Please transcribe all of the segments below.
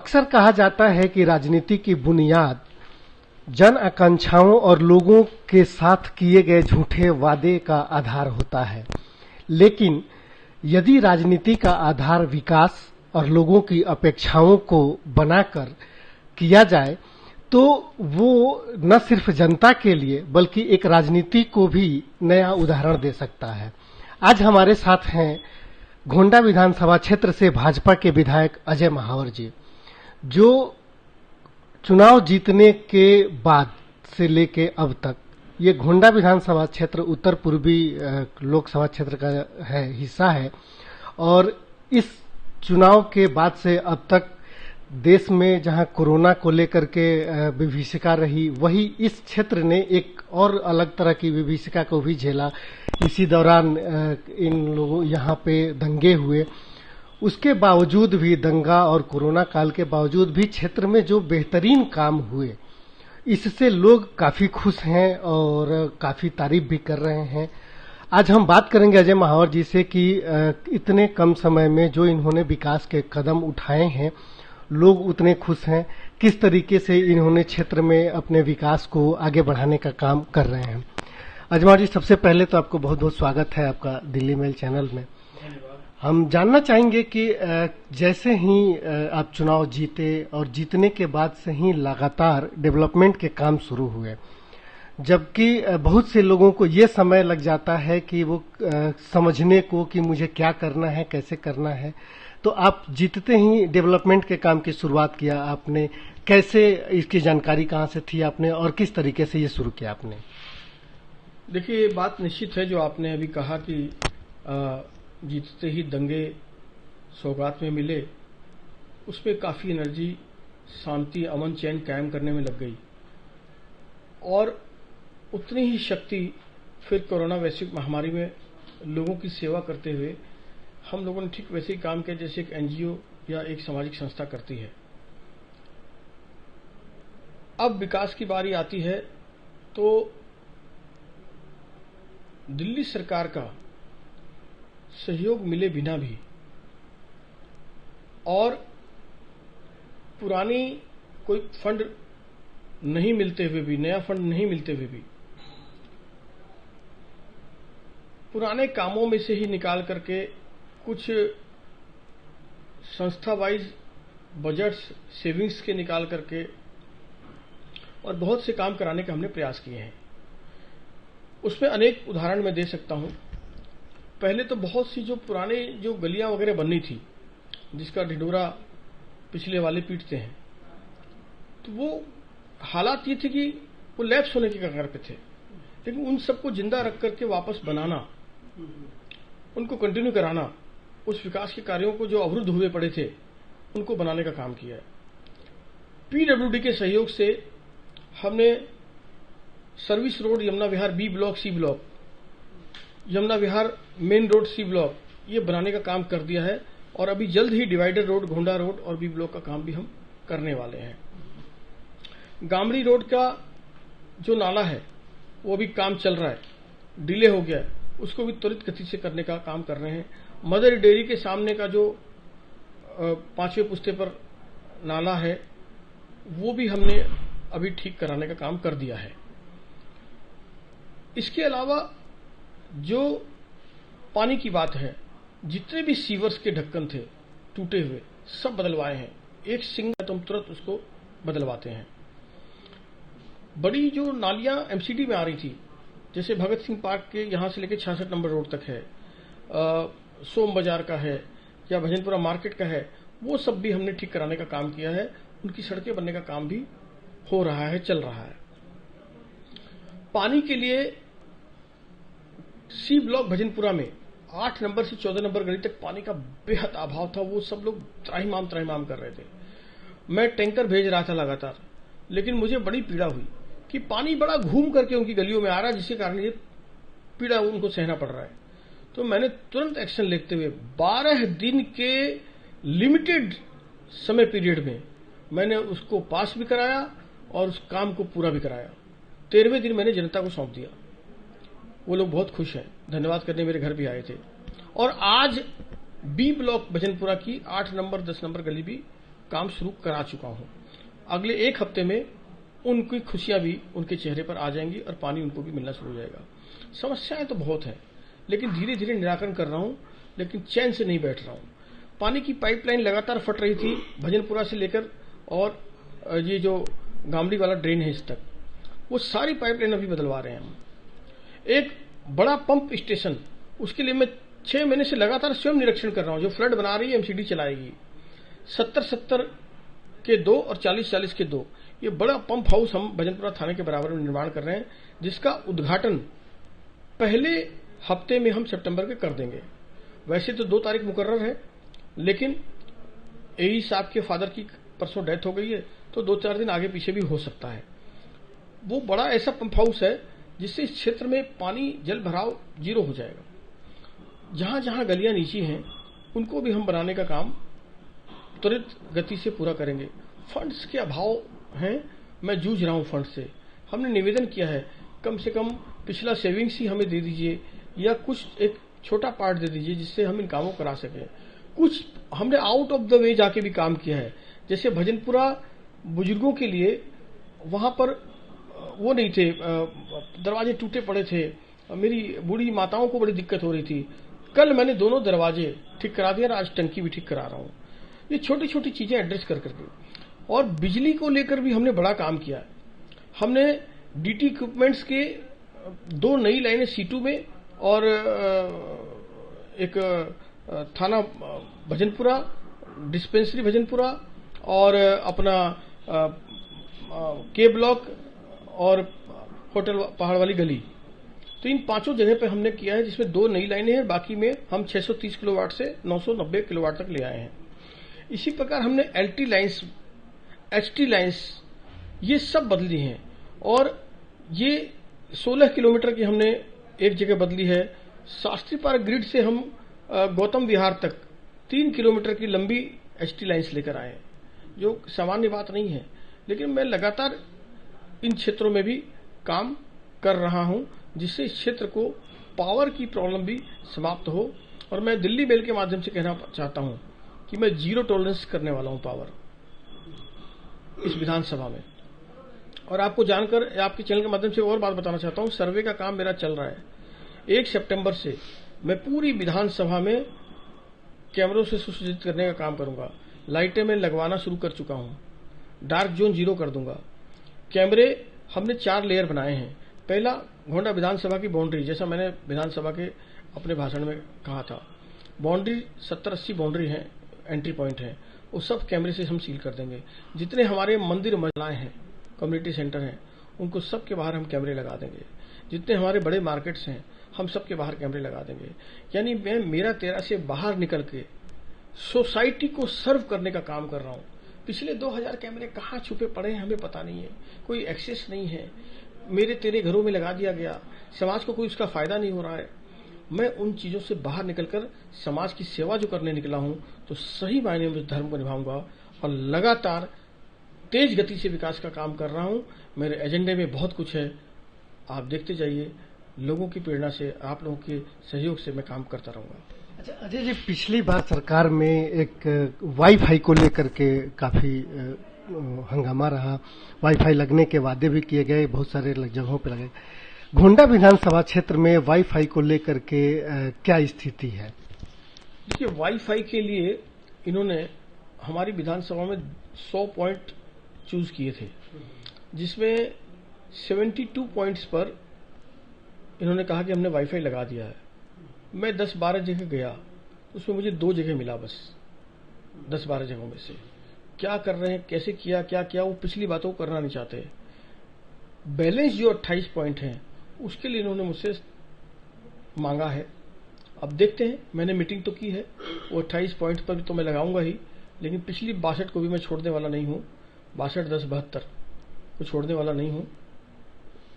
अक्सर कहा जाता है कि राजनीति की बुनियाद जन आकांक्षाओं और लोगों के साथ किए गए झूठे वादे का आधार होता है। लेकिन यदि राजनीति का आधार विकास और लोगों की अपेक्षाओं को बनाकर किया जाए तो वो न सिर्फ जनता के लिए बल्कि एक राजनीति को भी नया उदाहरण दे सकता है। आज हमारे साथ हैं गोंडा विधानसभा क्षेत्र से भाजपा के विधायक अजय महावर जी, जो चुनाव जीतने के बाद से लेके अब तक ये गोंडा विधानसभा क्षेत्र उत्तर पूर्वी लोकसभा क्षेत्र का हिस्सा है और इस चुनाव के बाद से अब तक देश में जहां कोरोना को लेकर के विभीषिका रही, वही इस क्षेत्र ने एक और अलग तरह की विभीषिका को भी झेला। इसी दौरान इन लोगों यहाँ पे दंगे हुए, उसके बावजूद भी दंगा और कोरोना काल के बावजूद भी क्षेत्र में जो बेहतरीन काम हुए, इससे लोग काफी खुश हैं और काफी तारीफ भी कर रहे हैं। आज हम बात करेंगे अजय महावर जी से कि इतने कम समय में जो इन्होंने विकास के कदम उठाए हैं, लोग उतने खुश हैं, किस तरीके से इन्होंने क्षेत्र में अपने विकास को आगे बढ़ाने का काम कर रहे हैं। अजय महावर जी, सबसे पहले तो आपको बहुत बहुत स्वागत है आपका दिल्ली मेल चैनल में। हम जानना चाहेंगे कि जैसे ही आप चुनाव जीते और जीतने के बाद से ही लगातार डेवलपमेंट के काम शुरू हुए, जबकि बहुत से लोगों को ये समय लग जाता है कि वो समझने को कि मुझे क्या करना है, कैसे करना है, तो आप जीतते ही डेवलपमेंट के काम की शुरुआत किया आपने। कैसे, इसकी जानकारी कहाँ से थी आपने और किस तरीके से ये शुरू किया आपने? देखिए, ये बात निश्चित है जो आपने अभी कहा कि जीतते ही दंगे सौगात में मिले, उसमें काफी एनर्जी, शांति, अमन चैन कायम करने में लग गई और उतनी ही शक्ति फिर कोरोना वैश्विक महामारी में लोगों की सेवा करते हुए हम लोगों ने ठीक वैसे ही काम किया जैसे एक एनजीओ या एक सामाजिक संस्था करती है। अब विकास की बारी आती है तो दिल्ली सरकार का सहयोग मिले बिना भी और पुरानी कोई फंड नहीं मिलते हुए भी, नया फंड नहीं मिलते हुए भी, पुराने कामों में से ही निकाल करके कुछ संस्था वाइज बजट्स, सेविंग्स के निकाल करके और बहुत से काम कराने का हमने प्रयास किए हैं। उसमें अनेक उदाहरण मैं दे सकता हूं। पहले तो बहुत सी जो पुराने जो गलियां वगैरह बननी थी, जिसका ढिढोरा पिछले वाले पीटते हैं, तो वो हालात ये थे कि वो लैप्स होने के कगार पे थे, लेकिन उन सबको जिंदा रख करके वापस बनाना, उनको कंटिन्यू कराना, उस विकास के कार्यों को जो अवरुद्ध हुए पड़े थे उनको बनाने का काम किया है। पीडब्ल्यूडी के सहयोग से हमने service road Yamuna Vihar B block, C block, Yamuna Vihar main road, C block, ये बनाने का काम कर दिया है और अभी जल्द ही डिवाइडर रोड, घोंडा रोड और बी ब्लॉक का काम भी हम करने वाले हैं। गामड़ी रोड का जो नाला है वो भी काम चल रहा है, डिले हो गया है, उसको भी त्वरित गति से करने का काम कर रहे हैं। मदर डेयरी के सामने का जो 5वें पुस्ते पर नाला है वो भी हमने अभी ठीक कराने का काम कर दिया है। इसके अलावा जो पानी की बात है, जितने भी सीवर्स के ढक्कन थे टूटे हुए, सब बदलवाए हैं। एक सिंगल तुम तुरंत उसको बदलवाते हैं। बड़ी जो नालियां एमसीडी में आ रही थी, जैसे भगत सिंह पार्क के यहां से लेकर 66 नंबर रोड तक है, सोम बाजार का है या भजनपुरा मार्केट का है, वो सब भी हमने ठीक कराने का काम किया है। उनकी सड़कें बनने का काम भी हो रहा है, चल रहा है। पानी के लिए सी ब्लॉक भजनपुरा में 8 नंबर से 14 नंबर गली तक पानी का बेहद अभाव था। वो सब लोग त्राहिमाम कर रहे थे। मैं टैंकर भेज रहा था लगातार, लेकिन मुझे बड़ी पीड़ा हुई कि पानी बड़ा घूम करके उनकी गलियों में आ रहा है, जिसके कारण ये पीड़ा उनको सहना पड़ रहा है। तो मैंने तुरंत एक्शन लेते हुए 12 दिन के लिमिटेड समय पीरियड में मैंने उसको पास भी कराया और उस काम को पूरा भी कराया। 13वें दिन मैंने जनता को सौंप दिया। वो लोग बहुत खुश हैं, धन्यवाद करने मेरे घर भी आए थे। और आज बी ब्लॉक भजनपुरा की 8 नंबर 10 नंबर गली भी काम शुरू करा चुका हूं। अगले 1 हफ्ते में उनकी खुशियां भी उनके चेहरे पर आ जाएंगी और पानी उनको भी मिलना शुरू हो जाएगा। समस्याएं तो बहुत हैं, लेकिन धीरे धीरे निराकरण कर रहा हूं, लेकिन चैन से नहीं बैठ रहा हूं। पानी की पाइपलाइन लगातार फट रही थी भजनपुरा से लेकर और ये जो गामड़ी वाला ड्रेन है इस तक, वो सारी पाइपलाइन अभी बदलवा रहे हैं हम। एक बड़ा पंप स्टेशन, उसके लिए मैं 6 महीने से लगातार स्वयं निरीक्षण कर रहा हूं। जो फ्लड बना रही है एमसीडी चलाएगी, 70-70 के 2 और 40-40 के 2, ये बड़ा पंप हाउस हम भजनपुरा थाने के बराबर में निर्माण कर रहे हैं, जिसका उद्घाटन पहले हफ्ते में हम सितंबर के कर देंगे। वैसे तो 2 तारीख मुकर्रर है, लेकिन एई साहब के फादर की परसों डेथ हो गई है, तो 2-4 दिन आगे पीछे भी हो सकता है। वो बड़ा ऐसा पंप हाउस है जिससे इस क्षेत्र में पानी जल भराव 0 हो जाएगा। जहां जहां गलियां नीची हैं उनको भी हम बनाने का काम त्वरित गति से पूरा करेंगे। फंड्स के अभाव हैं, मैं जूझ रहा हूं फंड से। हमने निवेदन किया है कम से कम पिछला सेविंग्स ही हमें दे दीजिए, या कुछ एक छोटा पार्ट दे दीजिए जिससे हम इन कामों करा सकें। कुछ हमने आउट ऑफ द वे जाके भी काम किया है, जैसे भजनपुरा बुजुर्गों के लिए वहां पर वो नहीं थे, दरवाजे टूटे पड़े थे, मेरी बूढ़ी माताओं को बड़ी दिक्कत हो रही थी। कल मैंने दोनों दरवाजे ठीक करा दिया और आज टंकी भी ठीक करा रहा हूं। ये छोटी छोटी चीजें एड्रेस कर करके, और बिजली को लेकर भी हमने बड़ा काम किया। हमने डीटी इक्विपमेंट्स के 2 नई लाइनें सीटू में और एक थाना भजनपुरा, डिस्पेंसरी भजनपुरा और अपना के ब्लॉक और होटल पहाड़ वाली गली, तो इन 5 जगह पे हमने किया है, जिसमें 2 नई लाइनें हैं। बाकी में हम 630 किलोवाट से 990 किलोवाट तक ले आए हैं। इसी प्रकार हमने एलटी लाइन्स, एचटी लाइन्स, ये सब बदली हैं, और ये 16 किलोमीटर की हमने एक जगह बदली है। शास्त्री पार्क ग्रिड से हम गौतम विहार तक 3 किलोमीटर की लंबी एचटी लाइन्स लेकर आए, जो सामान्य बात नहीं है। लेकिन मैं लगातार इन क्षेत्रों में भी काम कर रहा हूं, जिससे इस क्षेत्र को पावर की प्रॉब्लम भी समाप्त हो। और मैं दिल्ली मेल के माध्यम से कहना चाहता हूं कि मैं 0 टॉलरेंस करने वाला हूं पावर इस विधानसभा में। और आपको जानकर आपके चैनल के माध्यम से और बात बताना चाहता हूं, सर्वे का काम मेरा चल रहा है। 1 सितंबर से मैं पूरी विधानसभा में कैमरों से सुसज्जित करने का काम करूंगा। लाइटें मैं लगवाना शुरू कर चुका हूं, डार्क जोन 0 कर दूंगा। कैमरे हमने 4 लेयर बनाए हैं। पहला, घोंडा विधानसभा की बाउंड्री, जैसा मैंने विधानसभा के अपने भाषण में कहा था, बाउंड्री 70-80 बाउंड्री है, एंट्री पॉइंट है, वो सब कैमरे से हम सील कर देंगे। जितने हमारे मंदिर महिलाएं हैं, कम्युनिटी सेंटर हैं, उनको सबके बाहर हम कैमरे लगा देंगे। जितने हमारे बड़े मार्केट्स हैं, हम सबके बाहर कैमरे लगा देंगे। यानी मैं मेरा 13 से बाहर निकल के सोसाइटी को सर्व करने का काम कर रहा हूं। पिछले 2000 कैमरे कहाँ छुपे पड़े हैं हमें पता नहीं है, कोई एक्सेस नहीं है, मेरे तेरे घरों में लगा दिया गया, समाज को कोई उसका फायदा नहीं हो रहा है। मैं उन चीजों से बाहर निकलकर समाज की सेवा जो करने निकला हूं, तो सही मायने में धर्म को निभाऊंगा और लगातार तेज गति से विकास का काम कर रहा हूं। मेरे एजेंडे में बहुत कुछ है, आप देखते जाइए। लोगों की प्रेरणा से, आप लोगों के सहयोग से मैं काम करता रहूंगा। अच्छा अजय जी, पिछली बार सरकार में एक वाईफाई को लेकर के काफी हंगामा रहा। वाईफाई लगने के वादे भी किए गए, बहुत सारे जगहों पे लगे। घोंडा विधानसभा क्षेत्र में वाईफाई को लेकर के क्या स्थिति है? देखिए, वाईफाई के लिए इन्होंने हमारी विधानसभा में 100 पॉइंट चूज किए थे, जिसमें 72 पॉइंट्स पर इन्होंने कहा कि हमने वाईफाई लगा दिया है। मैं 10-12 जगह गया, उसमें मुझे 2 जगह मिला बस, 10-12 जगहों में से। क्या कर रहे हैं, कैसे किया, क्या किया, वो पिछली बातों को करना नहीं चाहते। बैलेंस जो 28 पॉइंट हैं, उसके लिए इन्होंने मुझसे मांगा है। अब देखते हैं, मैंने मीटिंग तो की है, वो 28 पॉइंट पर भी तो मैं लगाऊंगा ही, लेकिन पिछली 62 को भी मैं छोड़ने वाला नहीं हूं। 62-10-72 को छोड़ने वाला नहीं हूं,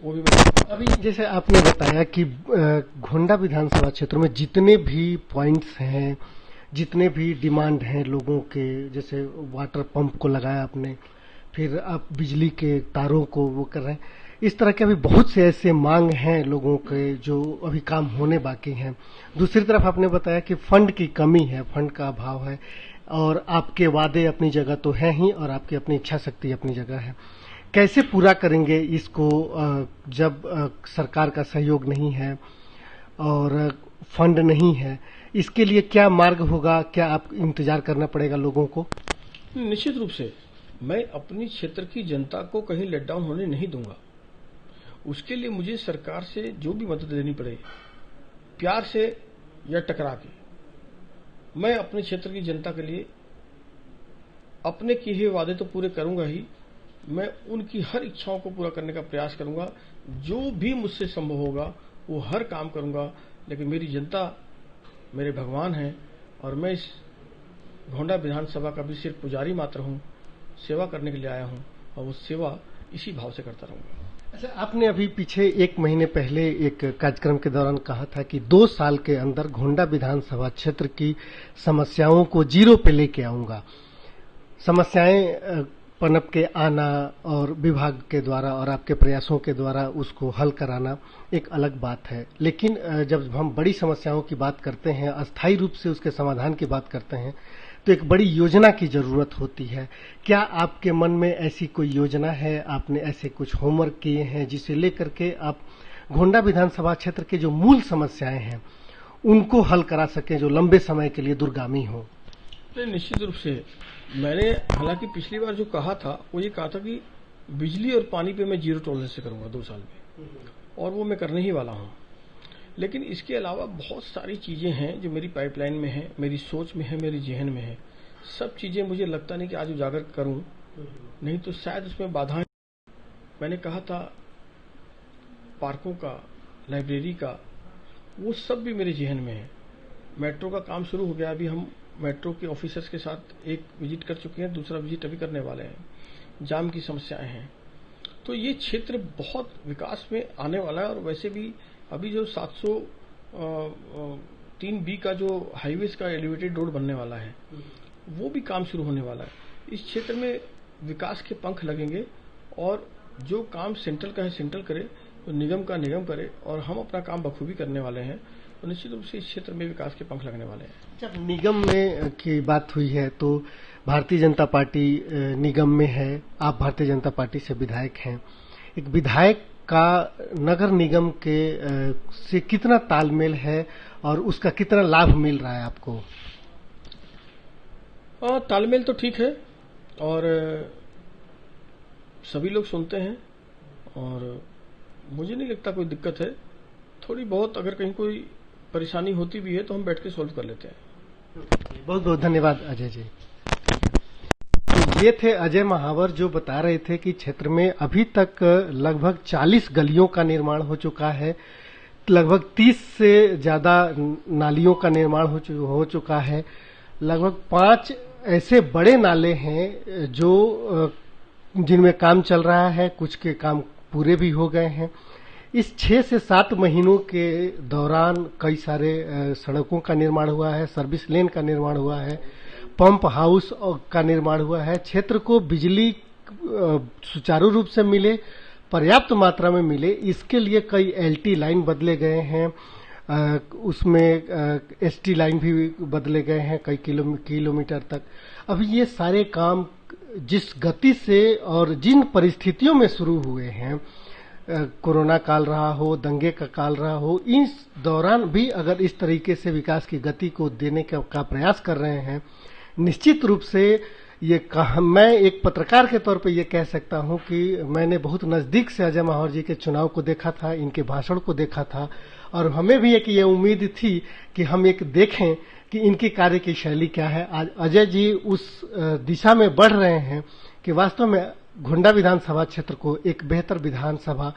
वो भी मैं। अभी जैसे आपने बताया कि घोंडा विधानसभा क्षेत्र में जितने भी पॉइंट्स हैं, जितने भी डिमांड हैं लोगों के, जैसे वाटर पंप को लगाया आपने, फिर आप बिजली के तारों को वो कर रहे हैं, इस तरह के अभी बहुत से ऐसे मांग हैं लोगों के जो अभी काम होने बाकी हैं। दूसरी तरफ आपने बताया कि फंड की कमी है, फंड का अभाव है। और आपके वादे अपनी जगह तो हैं ही और आपकी अपनी इच्छा शक्ति अपनी जगह है। कैसे पूरा करेंगे इसको जब सरकार का सहयोग नहीं है और फंड नहीं है? इसके लिए क्या मार्ग होगा? क्या आप इंतजार करना पड़ेगा लोगों को? निश्चित रूप से मैं अपनी क्षेत्र की जनता को कहीं लेट डाउन होने नहीं दूंगा। उसके लिए मुझे सरकार से जो भी मदद देनी पड़े, प्यार से या टकरा के, मैं अपने क्षेत्र की जनता के लिए अपने किए हुए वादे तो पूरे करूंगा ही, मैं उनकी हर इच्छाओं को पूरा करने का प्रयास करूंगा। जो भी मुझसे संभव होगा वो हर काम करूंगा। लेकिन मेरी जनता मेरे भगवान हैं और मैं इस घोंडा विधानसभा का भी सिर्फ पुजारी मात्र हूं, सेवा करने के लिए आया हूं और वो सेवा इसी भाव से करता रहूंगा। अच्छा, आपने अभी पीछे 1 महीने पहले एक कार्यक्रम के दौरान कहा था कि 2 साल के अंदर घोंडा विधानसभा क्षेत्र की समस्याओं को जीरो पे लेके आऊंगा। समस्याएं पनप के आना और विभाग के द्वारा और आपके प्रयासों के द्वारा उसको हल कराना एक अलग बात है, लेकिन जब हम बड़ी समस्याओं की बात करते हैं, अस्थायी रूप से उसके समाधान की बात करते हैं, तो एक बड़ी योजना की जरूरत होती है। क्या आपके मन में ऐसी कोई योजना है? आपने ऐसे कुछ होमवर्क किए हैं जिसे लेकर के आप घोंडा विधानसभा क्षेत्र के जो मूल समस्याएं हैं उनको हल करा सकें, जो लंबे समय के लिए दूरगामी हो? निश्चित रूप से मैंने हालांकि पिछली बार जो कहा था वो ये कहा था कि बिजली और पानी पे मैं जीरो टॉलरेंस से करूंगा 2 साल में, और वो मैं करने ही वाला हूं। लेकिन इसके अलावा बहुत सारी चीजें हैं जो मेरी पाइपलाइन में है, मेरी सोच में है, मेरी जहन में है। सब चीजें मुझे लगता नहीं कि आज उजागर करूं, नहीं तो शायद उसमें बाधाएं। मैंने कहा था पार्कों का, लाइब्रेरी का, वो सब भी मेरे जहन में है। मेट्रो का काम शुरू हो गया, अभी हम मेट्रो के ऑफिसर्स के साथ एक विजिट कर चुके हैं, दूसरा विजिट अभी करने वाले हैं। जाम की समस्याएं हैं, तो ये क्षेत्र बहुत विकास में आने वाला है। और वैसे भी अभी जो 703B का जो हाईवेज का एलिवेटेड रोड बनने वाला है, वो भी काम शुरू होने वाला है। इस क्षेत्र में विकास के पंख लगेंगे और जो काम सेंट्रल का है सेंट्रल करे, तो निगम का निगम करे, और हम अपना काम बखूबी करने वाले हैं। तो निश्चित रूप से इस क्षेत्र में विकास के पंख लगने वाले हैं। जब निगम में की बात हुई है तो भारतीय जनता पार्टी निगम में है, आप भारतीय जनता पार्टी से विधायक हैं। एक विधायक का नगर निगम के से कितना तालमेल है और उसका कितना लाभ मिल रहा है आपको? तालमेल तो ठीक है और सभी लोग सुनते हैं और मुझे नहीं लगता कोई दिक्कत है। थोड़ी बहुत अगर कहीं कोई परेशानी होती भी है तो हम बैठ के सॉल्व कर लेते हैं। बहुत बहुत धन्यवाद अजय जी। तो ये थे अजय महावर जो बता रहे थे कि क्षेत्र में अभी तक लगभग 40 गलियों का निर्माण हो चुका है, लगभग 30 से ज्यादा नालियों का निर्माण हो चुका है, लगभग 5 ऐसे बड़े नाले हैं जो जिनमें काम चल रहा है, कुछ के काम पूरे भी हो गए हैं। इस 6 से 7 महीनों के दौरान कई सारे सड़कों का निर्माण हुआ है, सर्विस लेन का निर्माण हुआ है, पंप हाउस का निर्माण हुआ है। क्षेत्र को बिजली सुचारू रूप से मिले, पर्याप्त मात्रा में मिले, इसके लिए कई LT लाइन बदले गए हैं, उसमें ST लाइन भी बदले गए हैं कई किलोमीटर तक। अभी ये सारे काम जिस गति से और जिन परिस्थितियों में शुरू हुए हैं, कोरोना काल रहा हो, दंगे का काल रहा हो, इस दौरान भी अगर इस तरीके से विकास की गति को देने का प्रयास कर रहे हैं, निश्चित रूप से ये मैं एक पत्रकार के तौर पे ये कह सकता हूं कि मैंने बहुत नजदीक से अजय महावर जी के चुनाव को देखा था, इनके भाषण को देखा था, और हमें भी एक ये उम्मीद थी कि हम एक देखें कि इनकी कार्य की शैली क्या है। आज अजय जी उस दिशा में बढ़ रहे हैं कि वास्तव में घोंडा विधानसभा क्षेत्र को एक बेहतर विधानसभा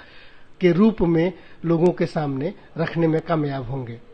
के रूप में लोगों के सामने रखने में कामयाब होंगे।